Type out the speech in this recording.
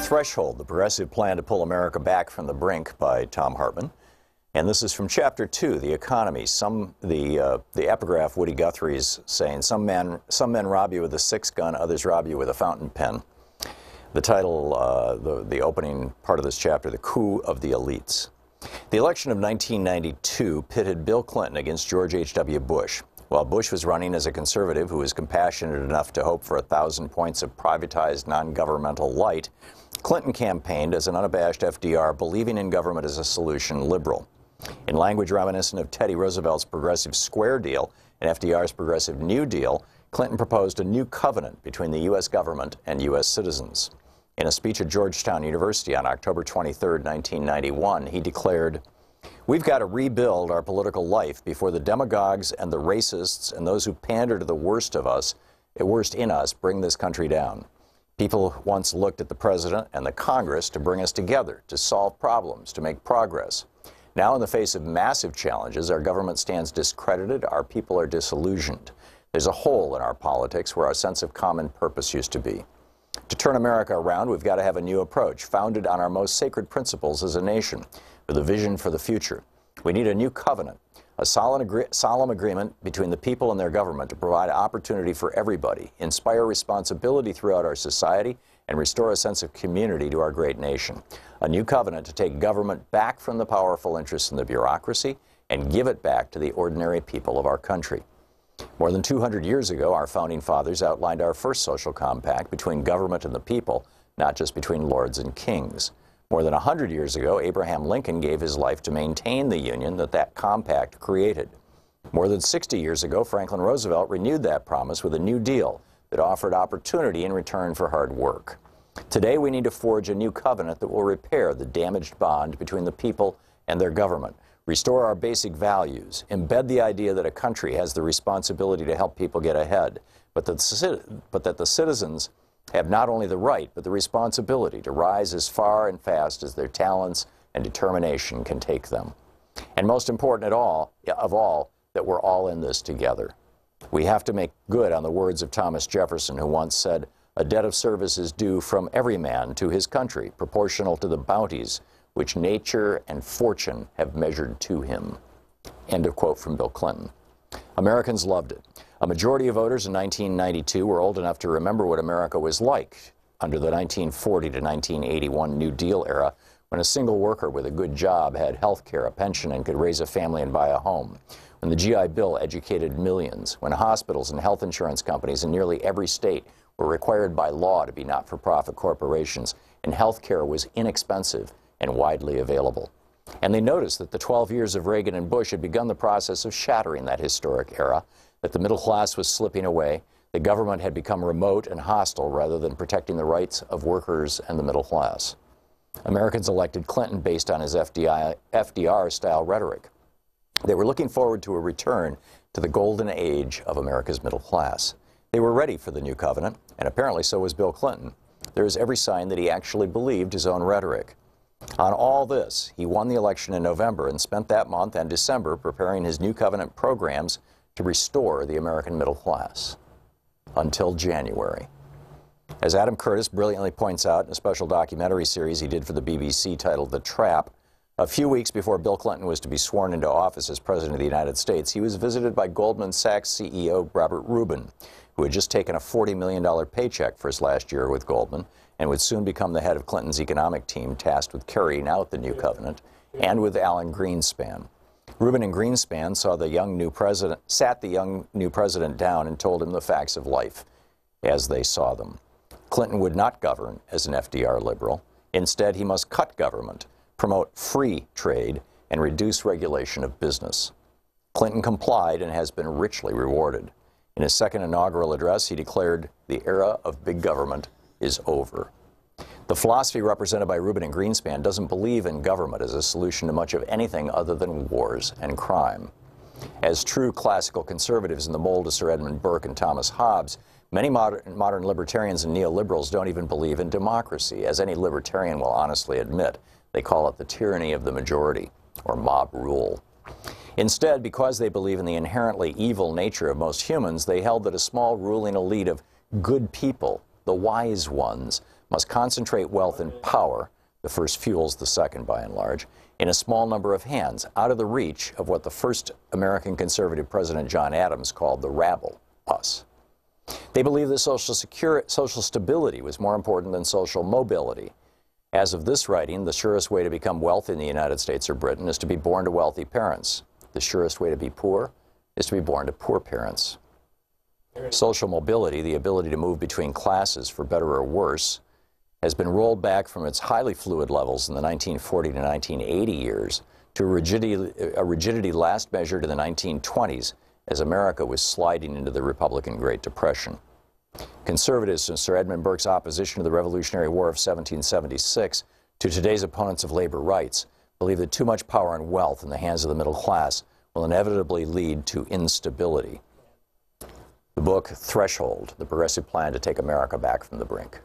Threshold, the progressive plan to pull America back from the brink by Thom Hartmann. And this is from Chapter 2, The Economy. The epigraph Woody Guthrie's saying, some men rob you with a six-gun, others rob you with a fountain pen. The title, the opening part of this chapter, The Coup of the Elites. The election of 1992 pitted Bill Clinton against George H.W. Bush. While Bush was running as a conservative who was compassionate enough to hope for 1,000 points of privatized non-governmental light, Clinton campaigned as an unabashed FDR, believing in government as a solution liberal. In language reminiscent of Teddy Roosevelt's Progressive Square Deal and FDR's Progressive New Deal, Clinton proposed a new covenant between the U.S. government and U.S. citizens. In a speech at Georgetown University on October 23, 1991, he declared, "We've got to rebuild our political life before the demagogues and the racists and those who pander to the worst in us bring this country down. People once looked at the president and the Congress to bring us together, to solve problems, to make progress. Now, in the face of massive challenges, our government stands discredited, our people are disillusioned. There's a hole in our politics where our sense of common purpose used to be. To turn America around, we've got to have a new approach, founded on our most sacred principles as a nation, with a vision for the future. We need a new covenant, a solemn agreement between the people and their government to provide opportunity for everybody, inspire responsibility throughout our society, and restore a sense of community to our great nation. A new covenant to take government back from the powerful interests in the bureaucracy and give it back to the ordinary people of our country." More than 200 years ago, our founding fathers outlined our first social compact between government and the people, not just between lords and kings. More than 100 years ago, Abraham Lincoln gave his life to maintain the union that compact created. More than 60 years ago, Franklin Roosevelt renewed that promise with a New Deal that offered opportunity in return for hard work. Today, we need to forge a new covenant that will repair the damaged bond between the people and their government, restore our basic values, embed the idea that a country has the responsibility to help people get ahead, but that the citizens have not only the right, but the responsibility to rise as far and fast as their talents and determination can take them. And most important of all, that we're all in this together. We have to make good on the words of Thomas Jefferson, who once said, "A debt of service is due from every man to his country, proportional to the bounties which nature and fortune have measured to him." End of quote from Bill Clinton. Americans loved it. A majority of voters in 1992 were old enough to remember what America was like under the 1940 to 1981 New Deal era, when a single worker with a good job had health care, a pension, and could raise a family and buy a home. When the GI Bill educated millions. When hospitals and health insurance companies in nearly every state were required by law to be not-for-profit corporations, and health care was inexpensive and widely available. And they noticed that the 12 years of Reagan and Bush had begun the process of shattering that historic era, that the middle class was slipping away, the government had become remote and hostile rather than protecting the rights of workers and the middle class. Americans elected Clinton based on his FDR-style rhetoric. They were looking forward to a return to the golden age of America's middle class. They were ready for the new covenant, and apparently so was Bill Clinton. There is every sign that he actually believed his own rhetoric. On all this, he won the election in November and spent that month and December preparing his new covenant programs to restore the American middle class. Until January. As Adam Curtis brilliantly points out in a special documentary series he did for the BBC titled The Trap, a few weeks before Bill Clinton was to be sworn into office as President of the United States, he was visited by Goldman Sachs CEO Robert Rubin, who had just taken a $40 million paycheck for his last year with Goldman and would soon become the head of Clinton's economic team tasked with carrying out the new covenant, and with Alan Greenspan. Rubin and Greenspan sat the young new president down and told him the facts of life as they saw them. Clinton would not govern as an FDR liberal. Instead, he must cut government, promote free trade, and reduce regulation of business. Clinton complied and has been richly rewarded. In his second inaugural address, he declared, "The era of big government is over." The philosophy represented by Rubin and Greenspan doesn't believe in government as a solution to much of anything other than wars and crime. As true classical conservatives in the mold of Sir Edmund Burke and Thomas Hobbes, many modern libertarians and neoliberals don't even believe in democracy. As any libertarian will honestly admit, they call it the tyranny of the majority, or mob rule. Instead, because they believe in the inherently evil nature of most humans, they held that a small ruling elite of good people, the wise ones, must concentrate wealth and power, the first fuels the second by and large, in a small number of hands, out of the reach of what the first American conservative president John Adams called the rabble, us. They believed that social stability was more important than social mobility. As of this writing, the surest way to become wealthy in the United States or Britain is to be born to wealthy parents. The surest way to be poor is to be born to poor parents. Social mobility, the ability to move between classes for better or worse, has been rolled back from its highly fluid levels in the 1940 to 1980 years to a rigidity last measured in the 1920s as America was sliding into the Republican Great Depression. Conservatives, since Sir Edmund Burke's opposition to the Revolutionary War of 1776 to today's opponents of labor rights, believe that too much power and wealth in the hands of the middle class will inevitably lead to instability. The book, Threshold, The Progressive Plan to Take America Back from the Brink.